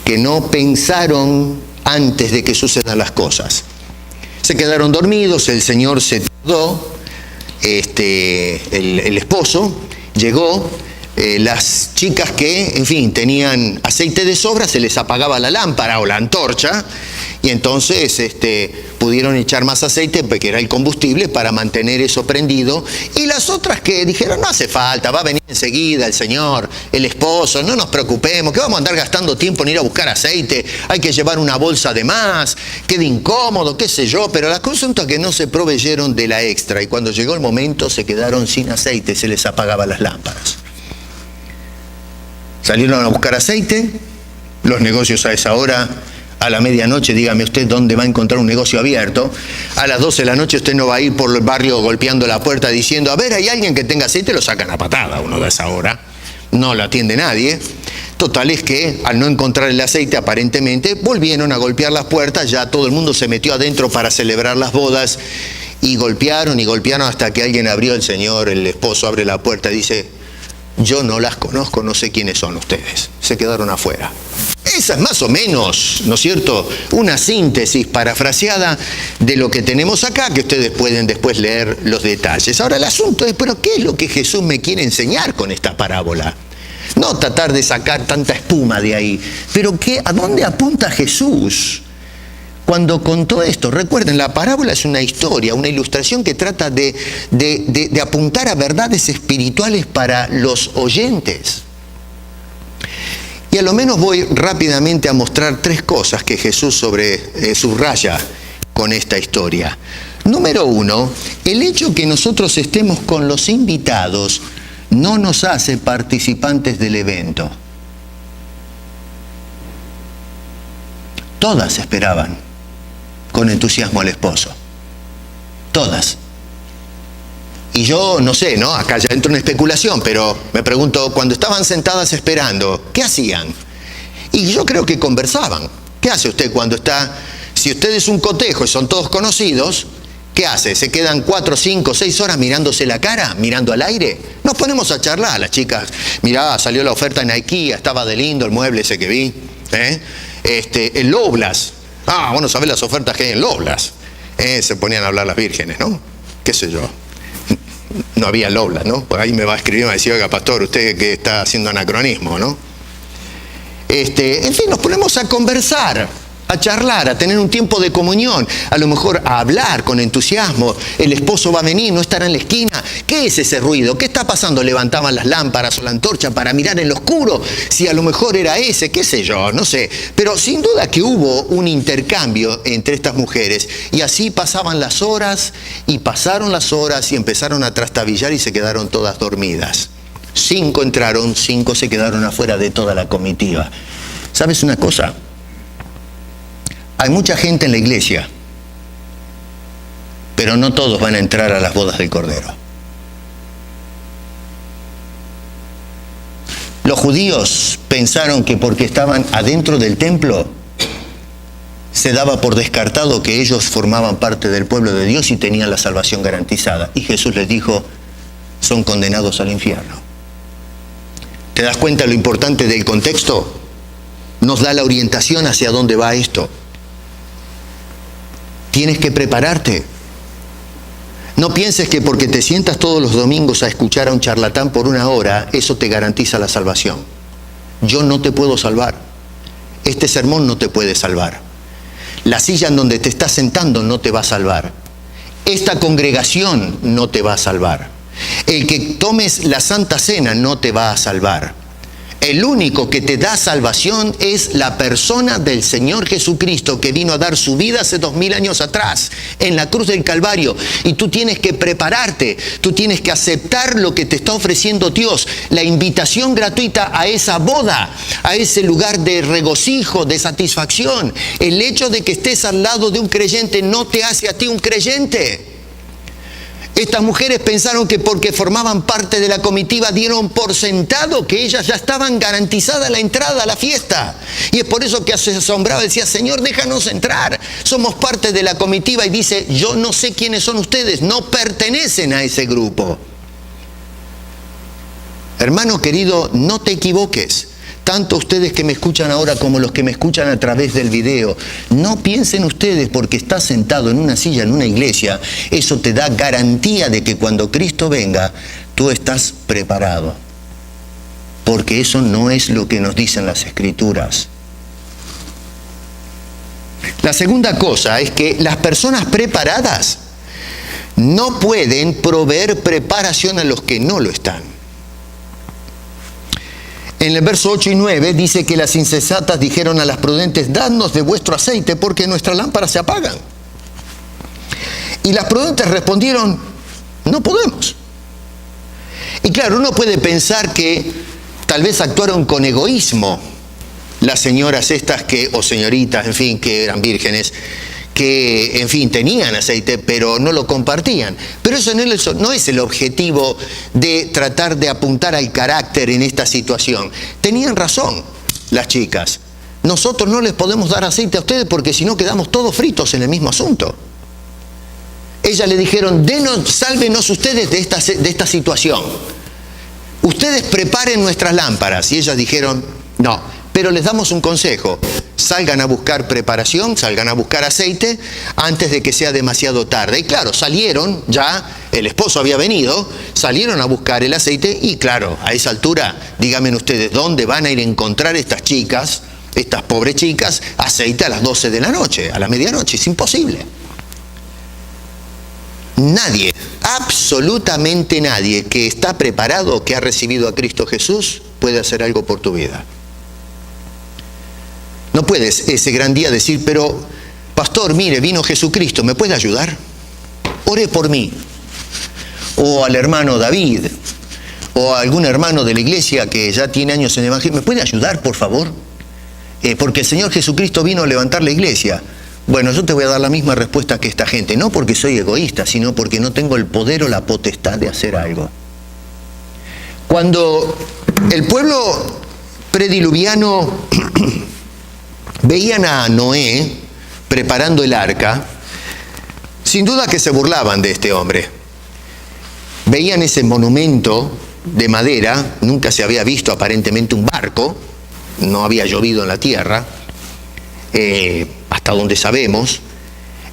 que no pensaron antes de que sucedan las cosas. Se quedaron dormidos, el Señor se tardó, el esposo llegó. Las chicas que, en fin, tenían aceite de sobra, se les apagaba la lámpara o la antorcha, Y entonces pudieron echar más aceite, porque era el combustible, para mantener eso prendido. Y las otras que dijeron, no hace falta, va a venir enseguida el Señor, el esposo, no nos preocupemos, que vamos a andar gastando tiempo en ir a buscar aceite, hay que llevar una bolsa de más, quede incómodo, qué sé yo. Pero la cosa es que no se proveyeron de la extra, y cuando llegó el momento se quedaron sin aceite, se les apagaban las lámparas. Salieron a buscar aceite, los negocios a esa hora, a la medianoche, dígame usted dónde va a encontrar un negocio abierto. A las 12 de la noche usted no va a ir por el barrio golpeando la puerta diciendo, a ver, ¿hay alguien que tenga aceite? Lo sacan a patada uno de esa hora. No lo atiende nadie. Total es que al no encontrar el aceite, aparentemente, volvieron a golpear las puertas. Ya todo el mundo se metió adentro para celebrar las bodas. Y golpearon hasta que alguien abrió. El esposo abre la puerta y dice, yo no las conozco, no sé quiénes son ustedes. Se quedaron afuera. Esa es más o menos, ¿no es cierto?, una síntesis parafraseada de lo que tenemos acá, que ustedes pueden después leer los detalles. Ahora el asunto es, ¿pero qué es lo que Jesús me quiere enseñar con esta parábola? No tratar de sacar tanta espuma de ahí, pero ¿a dónde apunta Jesús cuando contó esto? Recuerden, la parábola es una historia, una ilustración que trata de apuntar a verdades espirituales para los oyentes. Y a lo menos voy rápidamente a mostrar 3 cosas que Jesús subraya con esta historia. Número 1, el hecho que nosotros estemos con los invitados no nos hace participantes del evento. Todas esperaban con entusiasmo al esposo. Todas. Y yo no sé, ¿no? Acá ya entro en especulación, pero me pregunto, cuando estaban sentadas esperando, ¿qué hacían? Y yo creo que conversaban. ¿Qué hace usted cuando está? Si usted es un cotejo y son todos conocidos, ¿qué hace? ¿Se quedan 4, 5, 6 horas mirándose la cara, mirando al aire? Nos ponemos a charlar, las chicas. Mirá, salió la oferta en IKEA, estaba de lindo el mueble ese que vi. El Loblas. Ah, bueno, ¿sabés las ofertas que hay en Loblas? Se ponían a hablar las vírgenes, ¿no? ¿Qué sé yo? No había Loblas, ¿no? Por ahí me va a escribir y me va a decir, oiga, pastor, usted que está haciendo anacronismo, ¿no? En fin, nos ponemos a conversar, a charlar, a tener un tiempo de comunión, a lo mejor a hablar con entusiasmo. El esposo va a venir, no estará en la esquina. ¿Qué es ese ruido? ¿Qué está pasando? Levantaban las lámparas o la antorcha para mirar en lo oscuro. Si a lo mejor era ese, qué sé yo, no sé. Pero sin duda que hubo un intercambio entre estas mujeres. Y así pasaban las horas, y pasaron las horas, y empezaron a trastabillar y se quedaron todas dormidas. 5 entraron, 5 se quedaron afuera de toda la comitiva. ¿Sabes una cosa? Hay mucha gente en la iglesia, pero no todos van a entrar a las bodas del Cordero. Los judíos pensaron que porque estaban adentro del templo, se daba por descartado que ellos formaban parte del pueblo de Dios y tenían la salvación garantizada. Y Jesús les dijo, son condenados al infierno. ¿Te das cuenta lo importante del contexto? Nos da la orientación hacia dónde va esto. Tienes que prepararte. No pienses que porque te sientas todos los domingos a escuchar a un charlatán por 1 hora, eso te garantiza la salvación. Yo no te puedo salvar. Este sermón no te puede salvar. La silla en donde te estás sentando no te va a salvar. Esta congregación no te va a salvar. El que tomes la Santa Cena no te va a salvar. El único que te da salvación es la persona del Señor Jesucristo, que vino a dar su vida hace 2000 años atrás, en la cruz del Calvario. Y tú tienes que prepararte, tú tienes que aceptar lo que te está ofreciendo Dios, la invitación gratuita a esa boda, a ese lugar de regocijo, de satisfacción. El hecho de que estés al lado de un creyente no te hace a ti un creyente. Estas mujeres pensaron que porque formaban parte de la comitiva dieron por sentado que ellas ya estaban garantizadas la entrada a la fiesta. Y es por eso que se asombraba, decía, Señor, déjanos entrar. Somos parte de la comitiva. Y dice, yo no sé quiénes son ustedes, no pertenecen a ese grupo. Hermano querido, no te equivoques. Tanto ustedes que me escuchan ahora como los que me escuchan a través del video, no piensen ustedes porque estás sentado en una silla en una iglesia, eso te da garantía de que cuando Cristo venga, tú estás preparado. Porque eso no es lo que nos dicen las Escrituras. La segunda cosa es que las personas preparadas no pueden proveer preparación a los que no lo están. En el verso 8 y 9 dice que las insensatas dijeron a las prudentes: dadnos de vuestro aceite porque nuestras lámparas se apagan. Y las prudentes respondieron: no podemos. Y claro, uno puede pensar que tal vez actuaron con egoísmo las señoras estas o señoritas, en fin, que eran vírgenes, que, en fin, tenían aceite, pero no lo compartían. Pero eso no es el objetivo de tratar de apuntar al carácter en esta situación. Tenían razón las chicas. Nosotros no les podemos dar aceite a ustedes porque si no quedamos todos fritos en el mismo asunto. Ellas le dijeron: sálvenos ustedes de esta situación. Ustedes preparen nuestras lámparas. Y ellas dijeron: no, pero les damos un consejo. Salgan a buscar preparación, salgan a buscar aceite antes de que sea demasiado tarde. Y claro, salieron, ya el esposo había venido, salieron a buscar el aceite y claro, a esa altura, díganme ustedes, ¿dónde van a ir a encontrar estas chicas, estas pobres chicas, aceite a las 12 de la noche, a la medianoche? Es imposible. Nadie, absolutamente nadie que está preparado, que ha recibido a Cristo Jesús, puede hacer algo por tu vida. No puedes ese gran día decir: pero pastor, mire, vino Jesucristo, ¿me puede ayudar? Ore por mí. O al hermano David, o a algún hermano de la iglesia que ya tiene años en el evangelio: ¿me puede ayudar, por favor? Porque el Señor Jesucristo vino a levantar la iglesia. Bueno, yo te voy a dar la misma respuesta que esta gente, no porque soy egoísta, sino porque no tengo el poder o la potestad de hacer algo. Cuando el pueblo prediluviano veían a Noé preparando el arca, sin duda que se burlaban de este hombre. Veían ese monumento de madera, nunca se había visto aparentemente un barco, no había llovido en la tierra, hasta donde sabemos.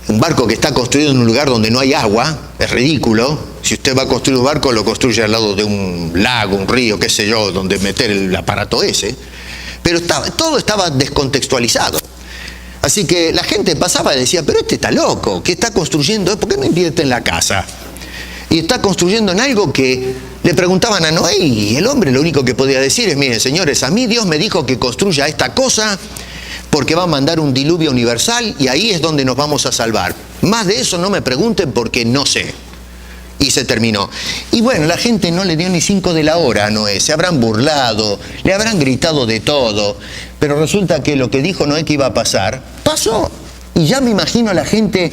Un barco que está construido en un lugar donde no hay agua, es ridículo. Si usted va a construir un barco, lo construye al lado de un lago, un río, qué sé yo, donde meter el aparato ese. Pero todo estaba descontextualizado. Así que la gente pasaba y decía: pero este está loco, ¿qué está construyendo? ¿Por qué no invierte en la casa? Y está construyendo en algo que le preguntaban a Noé, y el hombre lo único que podía decir es: miren, señores, a mí Dios me dijo que construya esta cosa porque va a mandar un diluvio universal y ahí es donde nos vamos a salvar. Más de eso no me pregunten porque no sé. Y se terminó. Y bueno, la gente no le dio ni 5 de la hora a Noé. Se habrán burlado, le habrán gritado de todo. Pero resulta que lo que dijo Noé que iba a pasar, pasó. Y ya me imagino a la gente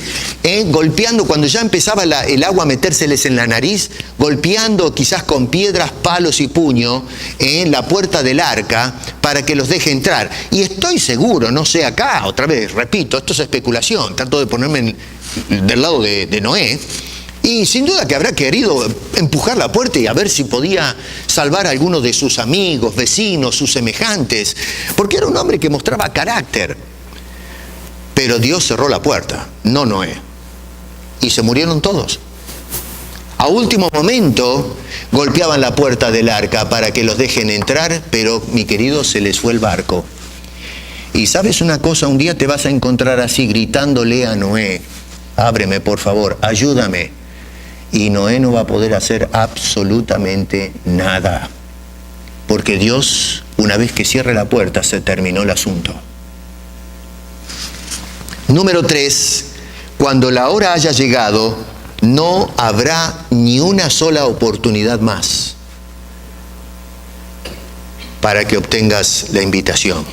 golpeando, cuando ya empezaba el agua a metérseles en la nariz, golpeando quizás con piedras, palos y puño en la puerta del arca para que los deje entrar. Y estoy seguro, no sé acá, otra vez, repito, esto es especulación, trato de ponerme del lado de Noé, y sin duda que habrá querido empujar la puerta y a ver si podía salvar a alguno de sus amigos, vecinos, sus semejantes, porque era un hombre que mostraba carácter. Pero Dios cerró la puerta, no Noé. Y se murieron todos. A último momento golpeaban la puerta del arca para que los dejen entrar, pero, mi querido, se les fue el barco. Y ¿sabes una cosa? Un día te vas a encontrar así, gritándole a Noé: ábreme, por favor, ayúdame. Y Noé no va a poder hacer absolutamente nada. Porque Dios, una vez que cierre la puerta, se terminó el asunto. Número 3, cuando la hora haya llegado, no habrá ni una sola oportunidad más para que obtengas la invitación.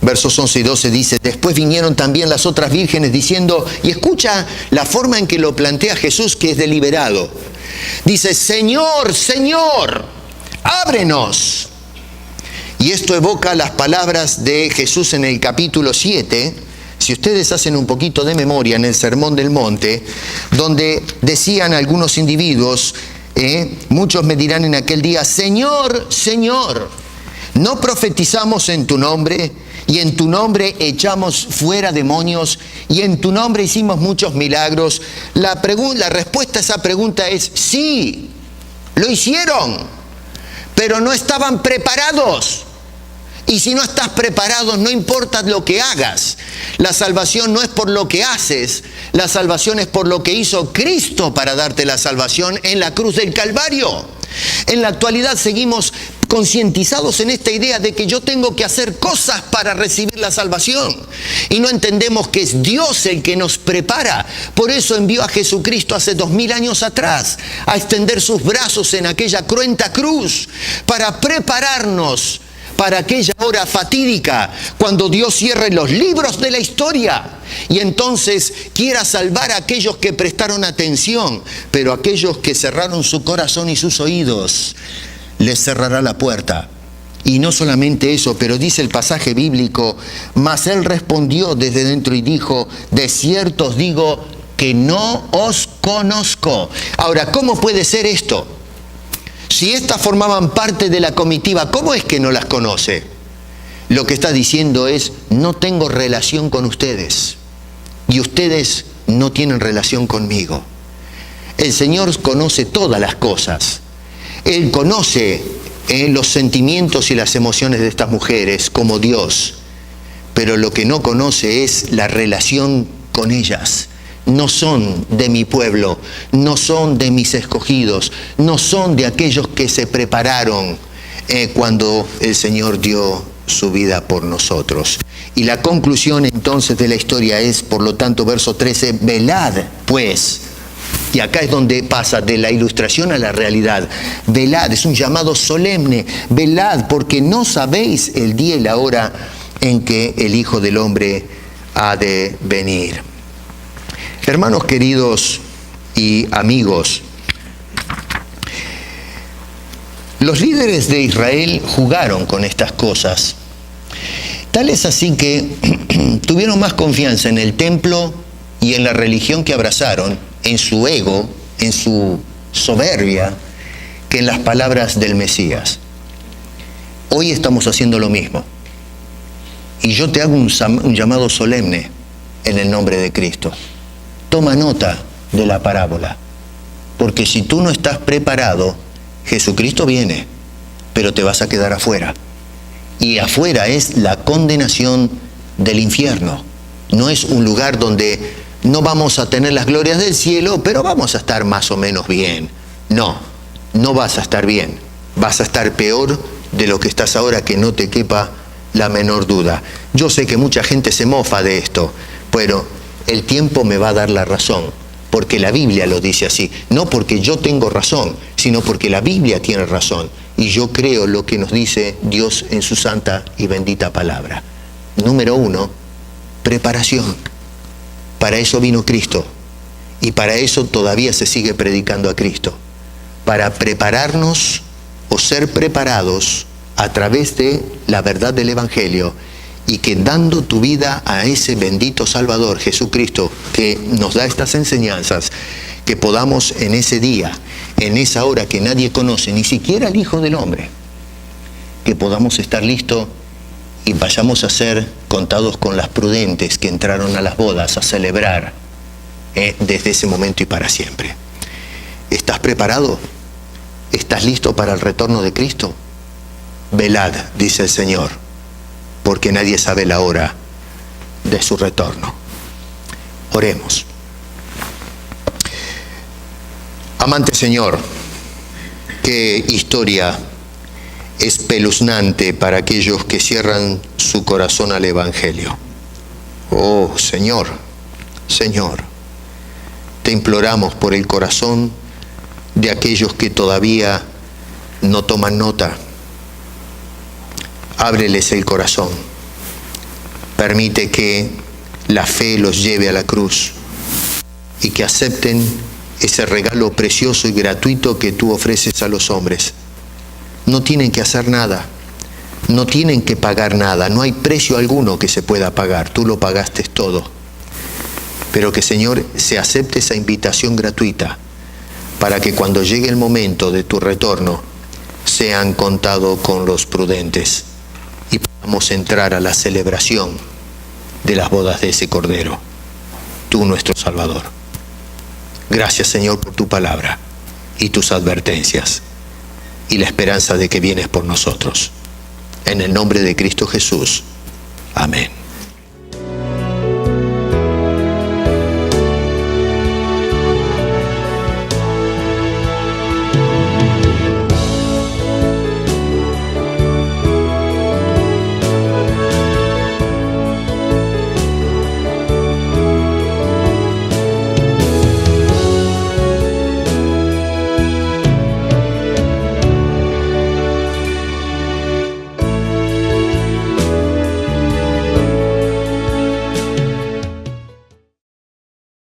Versos 11 y 12 dice: después vinieron también las otras vírgenes diciendo, y escucha la forma en que lo plantea Jesús, que es deliberado. Dice: Señor, Señor, ábrenos. Y esto evoca las palabras de Jesús en el capítulo 7, si ustedes hacen un poquito de memoria, en el Sermón del Monte, donde decían algunos individuos, muchos me dirán en aquel día: Señor, Señor, ¿no profetizamos en tu nombre? Y en tu nombre echamos fuera demonios, y en tu nombre hicimos muchos milagros. La respuesta a esa pregunta es: sí, lo hicieron, pero no estaban preparados. Y si no estás preparado, no importa lo que hagas. La salvación no es por lo que haces, la salvación es por lo que hizo Cristo para darte la salvación en la cruz del Calvario. En la actualidad seguimos concientizados en esta idea de que yo tengo que hacer cosas para recibir la salvación. Y no entendemos que es Dios el que nos prepara. Por eso envió a Jesucristo hace 2000 años atrás a extender sus brazos en aquella cruenta cruz para prepararnos para aquella hora fatídica, cuando Dios cierre los libros de la historia y entonces quiera salvar a aquellos que prestaron atención, pero aquellos que cerraron su corazón y sus oídos, les cerrará la puerta. Y no solamente eso, pero dice el pasaje bíblico, mas él respondió desde dentro y dijo, de cierto os digo que no os conozco. Ahora, ¿cómo puede ser esto? Si éstas formaban parte de la comitiva, ¿cómo es que no las conoce? Lo que está diciendo es, no tengo relación con ustedes y ustedes no tienen relación conmigo. El Señor conoce todas las cosas. Él conoce los sentimientos y las emociones de estas mujeres como Dios, pero lo que no conoce es la relación con ellas. No son de mi pueblo, no son de mis escogidos, no son de aquellos que se prepararon cuando el Señor dio su vida por nosotros. Y la conclusión entonces de la historia es, por lo tanto, verso 13, velad pues. Y acá es donde pasa de la ilustración a la realidad. Velad, es un llamado solemne. Velad, porque no sabéis el día y la hora en que el Hijo del Hombre ha de venir. Hermanos queridos y amigos, los líderes de Israel jugaron con estas cosas. Tal es así que tuvieron más confianza en el templo y en la religión que abrazaron, en su ego, en su soberbia, que en las palabras del Mesías. Hoy estamos haciendo lo mismo. Y yo te hago un llamado solemne en el nombre de Cristo. Toma nota de la parábola, porque si tú no estás preparado, Jesucristo viene, pero te vas a quedar afuera. Y afuera es la condenación del infierno. No es un lugar donde no vamos a tener las glorias del cielo, pero vamos a estar más o menos bien. No, no vas a estar bien. Vas a estar peor de lo que estás ahora, que no te quepa la menor duda. Yo sé que mucha gente se mofa de esto, pero el tiempo me va a dar la razón, porque la Biblia lo dice así. No porque yo tengo razón, sino porque la Biblia tiene razón. Y yo creo lo que nos dice Dios en su santa y bendita palabra. Número 1, preparación. Para eso vino Cristo. Y para eso todavía se sigue predicando a Cristo. Para prepararnos o ser preparados a través de la verdad del Evangelio. Y que dando tu vida a ese bendito Salvador, Jesucristo, que nos da estas enseñanzas, que podamos en ese día, en esa hora que nadie conoce, ni siquiera el Hijo del Hombre, que podamos estar listos y vayamos a ser contados con las prudentes que entraron a las bodas a celebrar desde ese momento y para siempre. ¿Estás preparado? ¿Estás listo para el retorno de Cristo? Velad, dice el Señor, porque nadie sabe la hora de su retorno. Oremos. Amante Señor, qué historia espeluznante para aquellos que cierran su corazón al Evangelio. Oh Señor, Señor, te imploramos por el corazón de aquellos que todavía no toman nota. Ábreles el corazón. Permite que la fe los lleve a la cruz y que acepten ese regalo precioso y gratuito que tú ofreces a los hombres. No tienen que hacer nada, no tienen que pagar nada, no hay precio alguno que se pueda pagar, tú lo pagaste todo. Pero que, Señor, se acepte esa invitación gratuita para que cuando llegue el momento de tu retorno sean contados con los prudentes y podamos entrar a la celebración de las bodas de ese Cordero, tú nuestro Salvador. Gracias, Señor, por tu palabra y tus advertencias y la esperanza de que vienes por nosotros. En el nombre de Cristo Jesús. Amén.